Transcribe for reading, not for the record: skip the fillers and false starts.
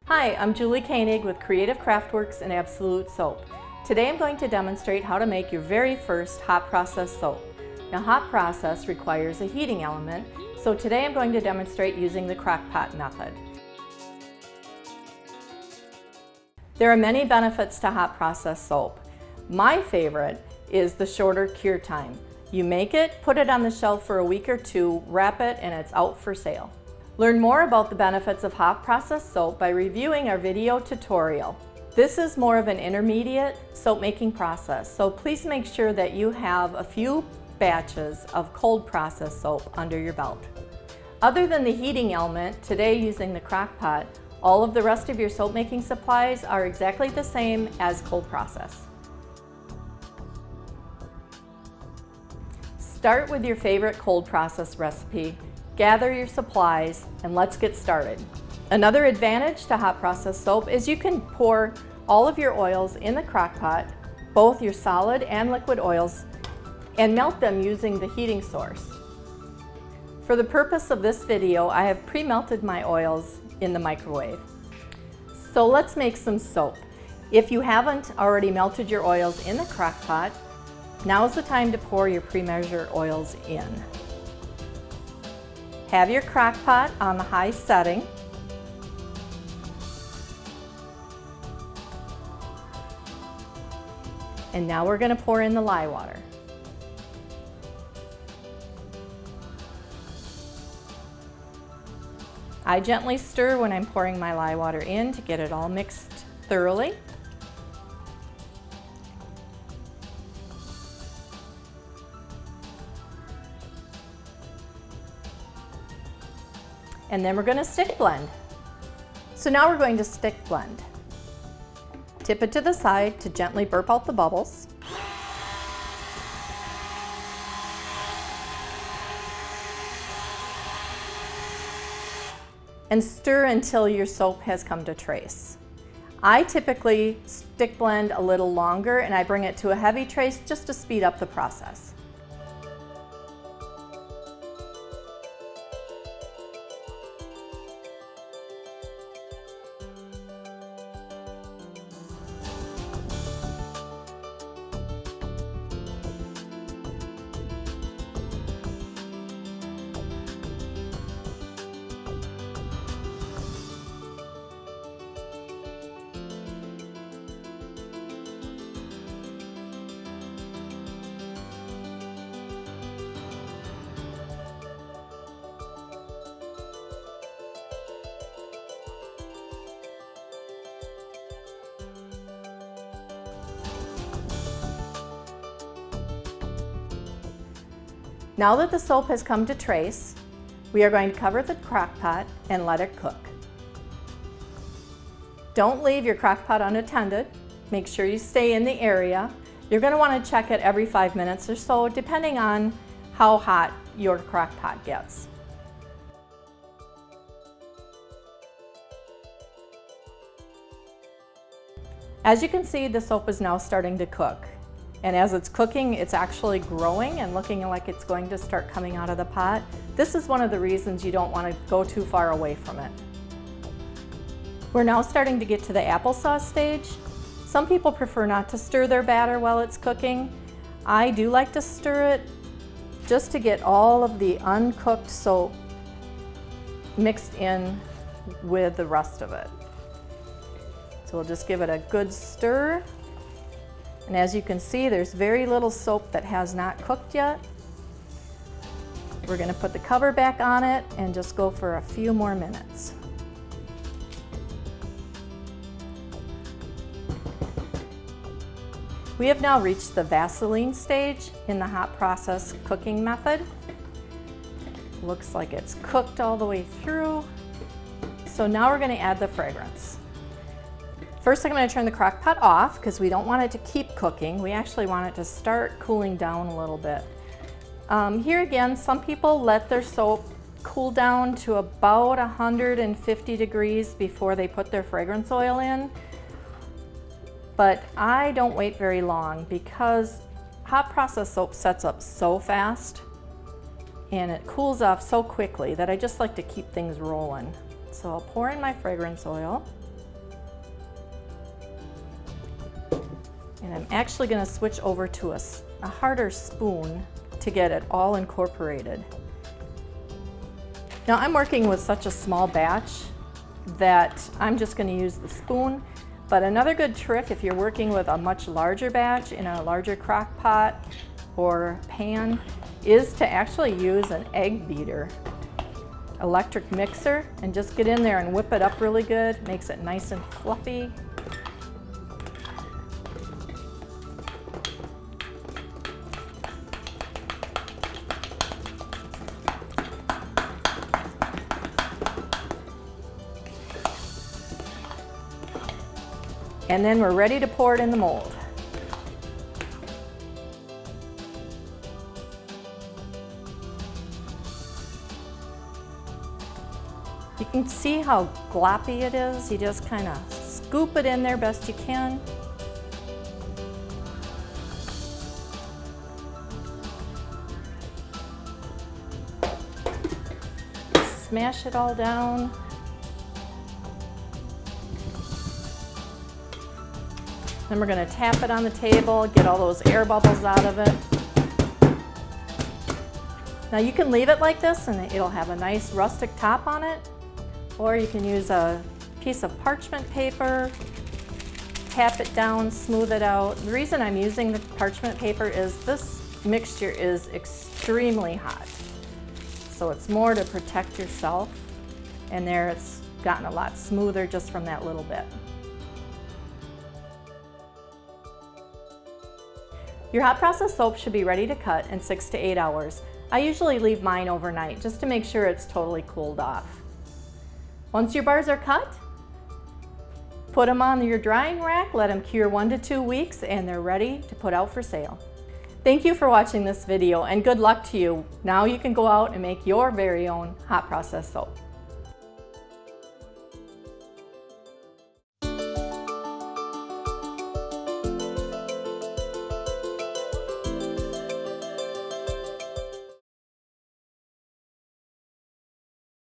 Hi, I'm Julie Koenig with Creative Kraftwerks and Absolute Soap. Today I'm going to demonstrate how to make your very first hot process soap. Now, hot process requires a heating element, so today I'm going to demonstrate using the crock pot method. There are many benefits to hot process soap. My favorite is the shorter cure time. You make it, put it on the shelf for a week or two, wrap it, and it's out for sale. Learn more about the benefits of hot process soap by reviewing our video tutorial. This is more of an intermediate soap making process, so please make sure that you have a few batches of cold process soap under your belt. Other than the heating element, today using the crock pot, all of the rest of your soap making supplies are exactly the same as cold process. Start with your favorite cold process recipe. Gather your supplies, and let's get started. Another advantage to hot process soap is you can pour all of your oils in the crock pot, both your solid and liquid oils, and melt them using the heating source. For the purpose of this video, I have pre-melted my oils in the microwave. So let's make some soap. If you haven't already melted your oils in the crock pot, now's the time to pour your pre-measured oils in. Have your crock pot on the high setting. And now we're going to pour in the lye water. I gently stir when I'm pouring my lye water in to get it all mixed thoroughly. And then we're going to stick blend. So now we're going to stick blend. Tip it to the side to gently burp out the bubbles. And stir until your soap has come to trace. I typically stick blend a little longer and I bring it to a heavy trace just to speed up the process. Now that the soap has come to trace, we are going to cover the crock pot and let it cook. Don't leave your crock pot unattended. Make sure you stay in the area. You're going to want to check it every 5 minutes or so, depending on how hot your crock pot gets. As you can see, the soap is now starting to cook. And as it's cooking, it's actually growing and looking like it's going to start coming out of the pot. This is one of the reasons you don't want to go too far away from it. We're now starting to get to the applesauce stage. Some people prefer not to stir their batter while it's cooking. I do like to stir it just to get all of the uncooked soap mixed in with the rest of it. So we'll just give it a good stir. And as you can see, there's very little soap that has not cooked yet. We're going to put the cover back on it and just go for a few more minutes. We have now reached the Vaseline stage in the hot process cooking method. Looks like it's cooked all the way through. So now we're going to add the fragrance. First, I'm going to turn the crock pot off because we don't want it to keep cooking. We actually want it to start cooling down a little bit. Here again, some people let their soap cool down to about 150 degrees before they put their fragrance oil in. But I don't wait very long because hot process soap sets up so fast and it cools off so quickly that I just like to keep things rolling. So I'll pour in my fragrance oil. And I'm actually going to switch over to a harder spoon to get it all incorporated. Now I'm working with such a small batch that I'm just going to use the spoon, but another good trick if you're working with a much larger batch in a larger crock pot or pan is to actually use an egg beater, electric mixer, and just get in there and whip it up really good. Makes it nice and fluffy. And then we're ready to pour it in the mold. You can see how gloppy it is. You just kind of scoop it in there best you can. Smash it all down. Then we're going to tap it on the table, get all those air bubbles out of it. Now you can leave it like this and it'll have a nice rustic top on it, or you can use a piece of parchment paper, tap it down, smooth it out. The reason I'm using the parchment paper is this mixture is extremely hot. So it's more to protect yourself, and there it's gotten a lot smoother just from that little bit. Your hot process soap should be ready to cut in 6 to 8 hours. I usually leave mine overnight just to make sure it's totally cooled off. Once your bars are cut, put them on your drying rack, let them cure 1 to 2 weeks, and they're ready to put out for sale. Thank you for watching this video, and good luck to you. Now you can go out and make your very own hot process soap.